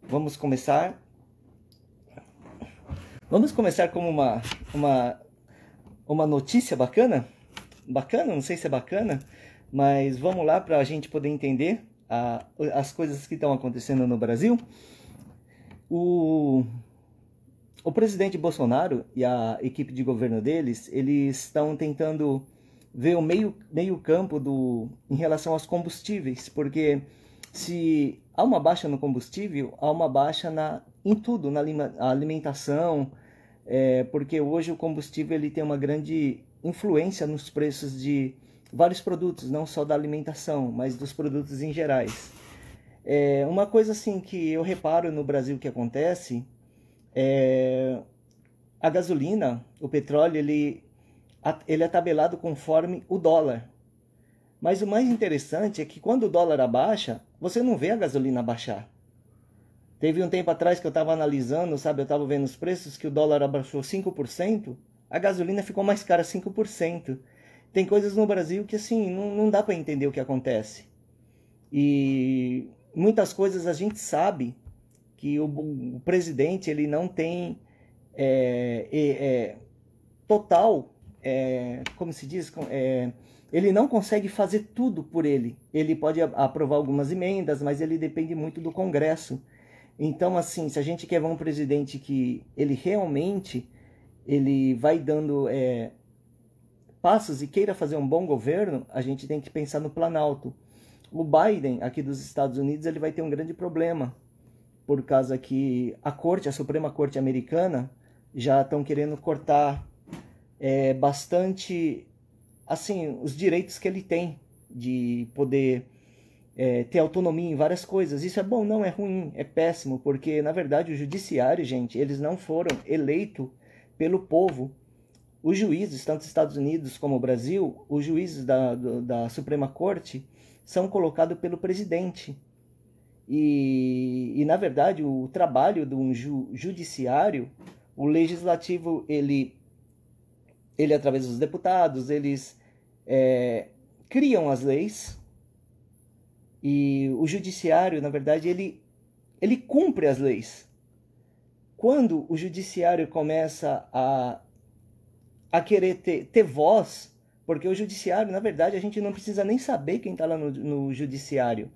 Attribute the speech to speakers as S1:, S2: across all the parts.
S1: Vamos começar. Vamos começar com uma notícia bacana? Bacana? Não sei se é bacana, mas vamos lá para a gente poder entender as coisas que estão acontecendo no Brasil. O presidente Bolsonaro e a equipe de governo deles, eles estão tentando ver o meio campo em relação aos combustíveis, porque se há uma baixa no combustível, há uma baixa em tudo, na alimentação, porque hoje o combustível ele tem uma grande influência nos preços de vários produtos, não só da alimentação, mas dos produtos em gerais. Uma coisa assim que eu reparo no Brasil que acontece a gasolina, o petróleo, ele é tabelado conforme o dólar. Mas o mais interessante é que quando o dólar abaixa, você não vê a gasolina baixar. Teve um tempo atrás que eu estava analisando, sabe, eu estava vendo os preços que o dólar abaixou 5%, a gasolina ficou mais cara 5%. Tem coisas no Brasil que assim, não dá para entender o que acontece. E muitas coisas a gente sabe que o presidente ele não tem total, como se diz, ele não consegue fazer tudo por ele. Ele pode aprovar algumas emendas, mas ele depende muito do Congresso. Então, assim, se a gente quer ver um presidente que ele realmente ele vai dando passos e queira fazer um bom governo, a gente tem que pensar no Planalto. O Biden, aqui dos Estados Unidos, ele vai ter um grande problema, por causa que a Suprema Corte americana, já estão querendo cortar bastante, assim, os direitos que ele tem de poder ter autonomia em várias coisas. Isso é bom? Não, é ruim, é péssimo, porque, na verdade, o judiciário, gente, eles não foram eleitos pelo povo. Os juízes, tanto dos Estados Unidos como o Brasil, os juízes da Suprema Corte são colocados pelo presidente. E na verdade, o trabalho do judiciário, o legislativo, ele através dos deputados, eles criam as leis, e o judiciário, na verdade, ele cumpre as leis. Quando o judiciário começa a querer ter voz, porque o judiciário, na verdade, a gente não precisa nem saber quem está lá no judiciário.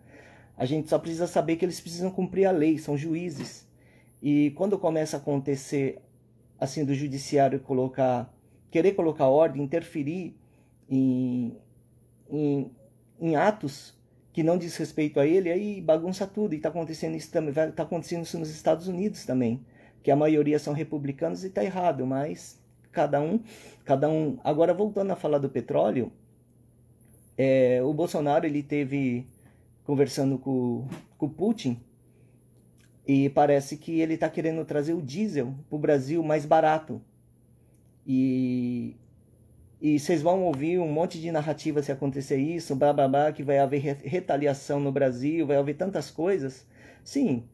S1: A gente só precisa saber que eles precisam cumprir a lei, são juízes. E quando começa a acontecer, assim, do judiciário querer colocar ordem, interferir em atos que não diz respeito a ele, aí bagunça tudo. E está acontecendo isso também, está acontecendo isso nos Estados Unidos também, que a maioria são republicanos e está errado, mas cada um. Agora, voltando a falar do petróleo, o Bolsonaro, ele teve conversando com o Putin, e parece que ele está querendo trazer o diesel para o Brasil mais barato. E vocês vão ouvir um monte de narrativa se acontecer isso, blá blá blá, que vai haver retaliação no Brasil, vai haver tantas coisas. Sim,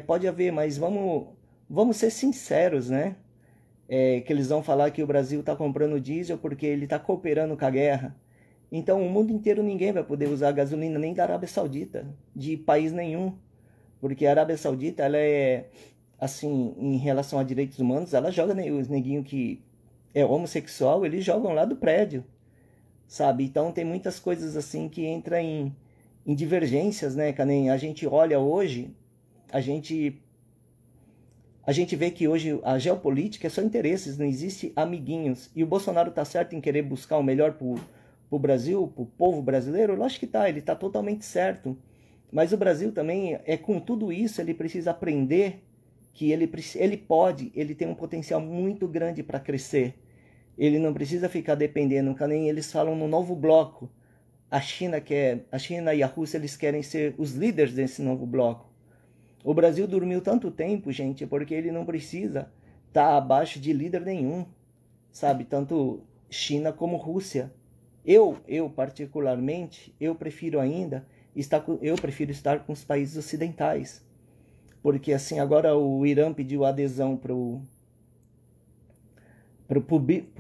S1: pode haver, mas vamos ser sinceros, né? Que eles vão falar que o Brasil está comprando diesel porque ele está cooperando com a guerra. Então, o mundo inteiro ninguém vai poder usar gasolina, nem da Arábia Saudita, de país nenhum. Porque a Arábia Saudita, ela assim, em relação a direitos humanos, ela joga os neguinhos que é homossexual, eles jogam lá do prédio, sabe? Então, tem muitas coisas assim que entram em divergências, né, Canem? A gente olha hoje, a gente vê que hoje a geopolítica é só interesses, não existe amiguinhos. E o Bolsonaro tá certo em querer buscar o melhor pro Brasil, pro povo brasileiro? Lógico que tá, ele tá totalmente certo. Mas o Brasil também, com tudo isso, ele precisa aprender que ele tem um potencial muito grande para crescer. Ele não precisa ficar dependendo, nem eles falam no novo bloco. A China e a Rússia, eles querem ser os líderes desse novo bloco. O Brasil dormiu tanto tempo, gente, porque ele não precisa estar abaixo de líder nenhum, sabe? Tanto China como Rússia. Eu particularmente, eu prefiro estar com os países ocidentais. Porque assim, agora o Irã pediu adesão pro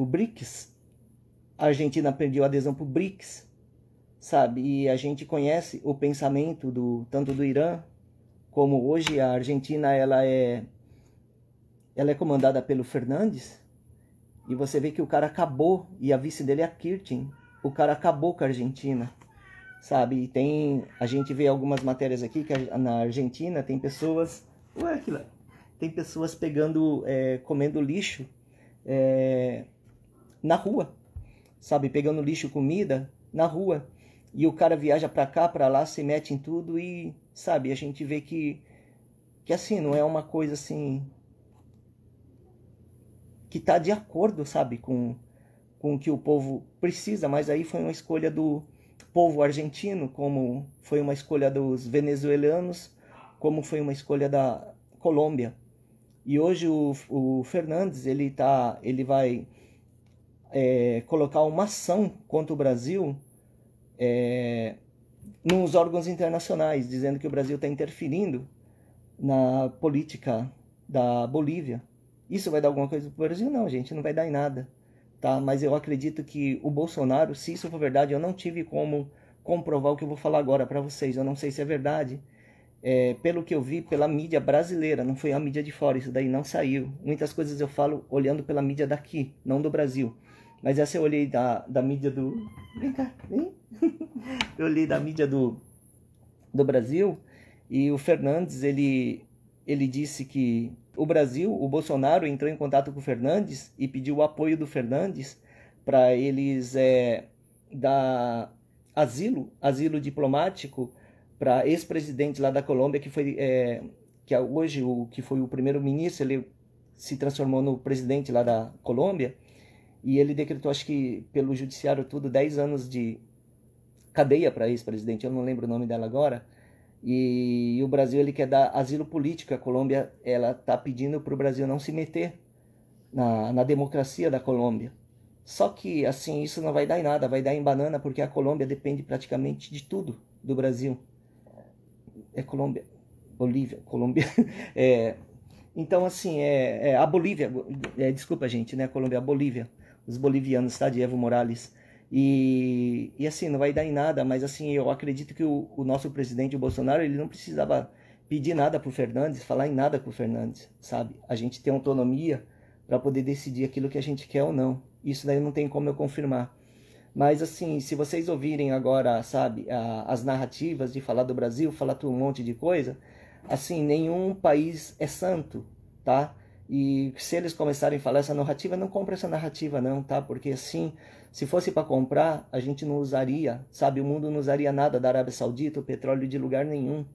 S1: BRICS, a Argentina pediu adesão pro BRICS, sabe? E a gente conhece o pensamento tanto do Irã como hoje a Argentina ela é comandada pelo Fernandes, e você vê que o cara acabou, e a vice dele é a Kirchner, o cara acabou com a Argentina, sabe? E a gente vê algumas matérias aqui que na Argentina tem pessoas, tem pessoas pegando, comendo lixo na rua, sabe? Pegando lixo, comida na rua, e o cara viaja pra cá, pra lá, se mete em tudo e, sabe, a gente vê que assim, não é uma coisa assim que tá de acordo, sabe, com o que o povo precisa, mas aí foi uma escolha do povo argentino, como foi uma escolha dos venezuelanos, como foi uma escolha da Colômbia. E hoje o Fernandes, ele vai colocar uma ação contra o Brasil nos órgãos internacionais, dizendo que o Brasil está interferindo na política da Bolívia. Isso vai dar alguma coisa para o Brasil? Não, gente, não vai dar em nada. Tá? Mas eu acredito que o Bolsonaro, se isso for verdade, eu não tive como comprovar o que eu vou falar agora para vocês. Eu não sei se é verdade. Pelo que eu vi pela mídia brasileira, não foi a mídia de fora, isso daí não saiu. Muitas coisas eu falo olhando pela mídia daqui, não do Brasil. Mas essa eu olhei da mídia do... Vem cá, vem. Eu olhei da mídia do Brasil, e o Fernandes, ele disse que o Brasil, o Bolsonaro entrou em contato com o Fernandes e pediu o apoio do Fernandes para eles dar asilo diplomático para ex-presidente lá da Colômbia, que foi que hoje que foi o primeiro-ministro, ele se transformou no presidente lá da Colômbia, e ele decretou, acho que pelo judiciário tudo, 10 anos de cadeia para ex-presidente, eu não lembro o nome dela agora. E o Brasil, ele quer dar asilo político. A Colômbia, ela está pedindo para o Brasil não se meter na democracia da Colômbia. Só que, assim, isso não vai dar em nada, vai dar em banana, porque a Colômbia depende praticamente de tudo do Brasil. Colômbia, Bolívia, Colômbia. Então, assim, a Bolívia, desculpa, gente, né? A Colômbia, a Bolívia, os bolivianos, tá? De Evo Morales. E assim, não vai dar em nada, mas assim, eu acredito que o nosso presidente, o Bolsonaro, ele não precisava pedir nada pro Fernandes, falar em nada pro Fernandes, sabe? A gente tem autonomia para poder decidir aquilo que a gente quer ou não. Isso daí não tem como eu confirmar. Mas assim, se vocês ouvirem agora, sabe, as narrativas de falar do Brasil, falar um monte de coisa, assim, nenhum país é santo, tá? E se eles começarem a falar essa narrativa, não compra essa narrativa não, tá? Porque assim, se fosse para comprar, a gente não usaria, sabe? O mundo não usaria nada da Arábia Saudita, o petróleo de lugar nenhum.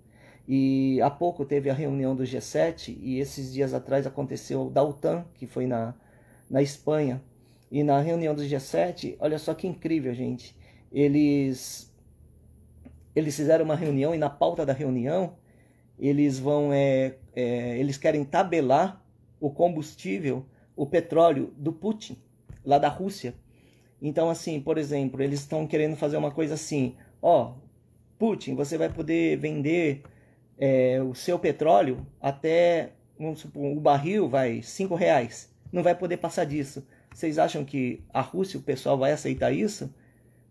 S1: E há pouco teve a reunião do G7, e esses dias atrás aconteceu da OTAN, que foi na Espanha. E na reunião do G7, olha só que incrível, gente. Eles fizeram uma reunião, e na pauta da reunião, eles querem tabelar o combustível, o petróleo do Putin, lá da Rússia. Então, assim, por exemplo, eles estão querendo fazer uma coisa assim, Putin, você vai poder vender o seu petróleo até, vamos supor, o barril vai R$5, não vai poder passar disso. Vocês acham que a Rússia, o pessoal vai aceitar isso?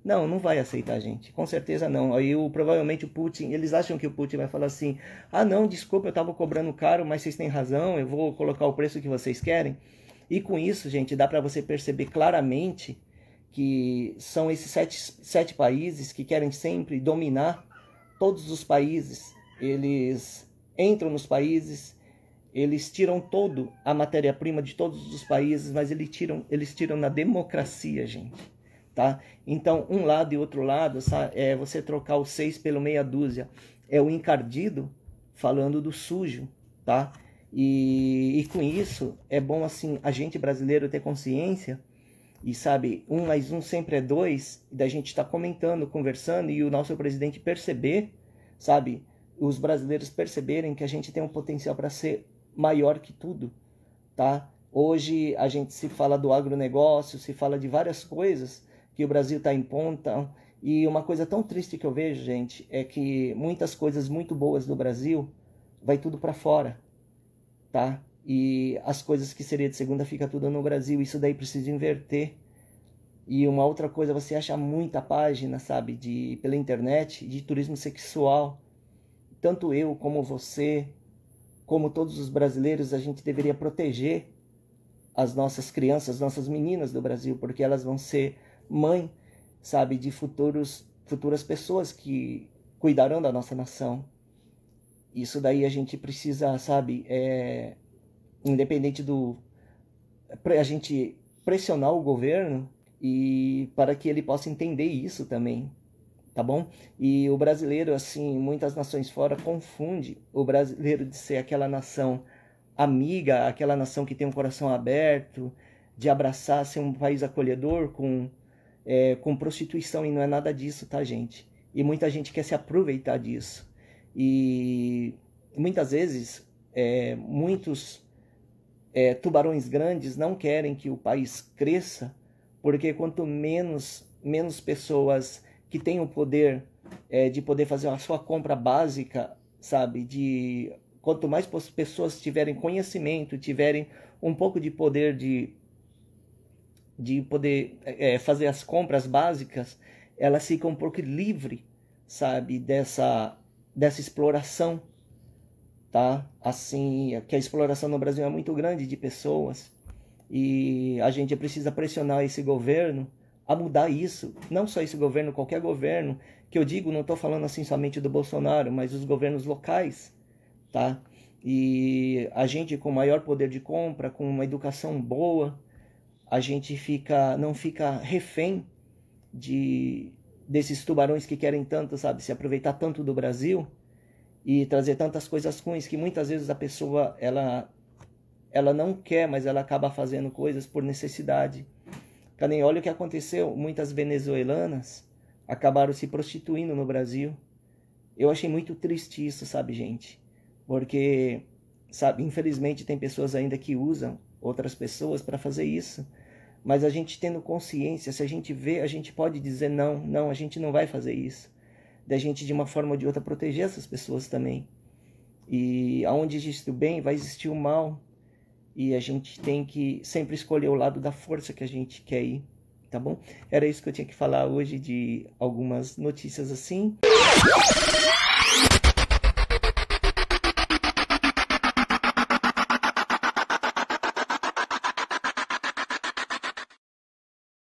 S1: Não, não vai aceitar, gente. Com certeza não. Aí provavelmente o Putin, eles acham que o Putin vai falar assim, não, desculpa, eu estava cobrando caro, mas vocês têm razão, eu vou colocar o preço que vocês querem. E com isso, gente, dá para você perceber claramente que são esses sete países que querem sempre dominar todos os países. Eles entram nos países, eles tiram toda a matéria-prima de todos os países, mas eles tiram na democracia, gente. Tá? Então, um lado e outro lado, é você trocar o 6 pelo meia dúzia. É o encardido falando do sujo, tá? E com isso, é bom, assim, a gente brasileiro ter consciência e, sabe, 1 mais 1 sempre é 2, e da gente estar comentando, conversando, e o nosso presidente perceber, sabe, os brasileiros perceberem que a gente tem um potencial para ser maior que tudo, tá? Hoje a gente se fala do agronegócio, se fala de várias coisas, que o Brasil está em ponta, e uma coisa tão triste que eu vejo, gente, é que muitas coisas muito boas do Brasil vai tudo para fora, tá? E as coisas que seria de segunda fica tudo no Brasil, isso daí precisa inverter. E uma outra coisa, você acha muita página, sabe, pela internet, de turismo sexual. tanto eu como você, como todos os brasileiros, a gente deveria proteger as nossas crianças, as nossas meninas do Brasil, porque elas vão ser mãe, sabe, de futuras pessoas que cuidarão da nossa nação. Isso daí a gente precisa, sabe, independente a gente pressionar o governo e para que ele possa entender isso também, tá bom? E o brasileiro, assim, muitas nações fora confunde o brasileiro de ser aquela nação amiga, aquela nação que tem um coração aberto, de abraçar, ser um país acolhedor com prostituição, e não é nada disso, tá, gente? E muita gente quer se aproveitar disso. E muitas vezes, muitos tubarões grandes não querem que o país cresça, porque quanto menos pessoas que têm o poder de poder fazer a sua compra básica, sabe, quanto mais pessoas tiverem conhecimento, tiverem um pouco de poder de poder fazer as compras básicas, elas ficam um pouco livres, sabe, dessa exploração, tá? Assim, que a exploração no Brasil é muito grande de pessoas, e a gente precisa pressionar esse governo a mudar isso. Não só esse governo, qualquer governo, que eu digo, não estou falando assim somente do Bolsonaro, mas os governos locais, tá? E a gente com maior poder de compra, com uma educação boa, a gente não fica refém desses tubarões que querem tanto, sabe, se aproveitar tanto do Brasil e trazer tantas coisas ruins, que muitas vezes a pessoa, ela não quer, mas ela acaba fazendo coisas por necessidade. Nem olha o que aconteceu, muitas venezuelanas acabaram se prostituindo no Brasil. Eu achei muito triste isso, sabe, gente? Porque, sabe, infelizmente tem pessoas ainda que usam outras pessoas para fazer isso. Mas a gente tendo consciência, se a gente vê, a gente pode dizer não, a gente não vai fazer isso. Da gente, de uma forma ou de outra, proteger essas pessoas também. E aonde existe o bem, vai existir o mal. E a gente tem que sempre escolher o lado da força que a gente quer ir, tá bom? Era isso que eu tinha que falar hoje, de algumas notícias assim.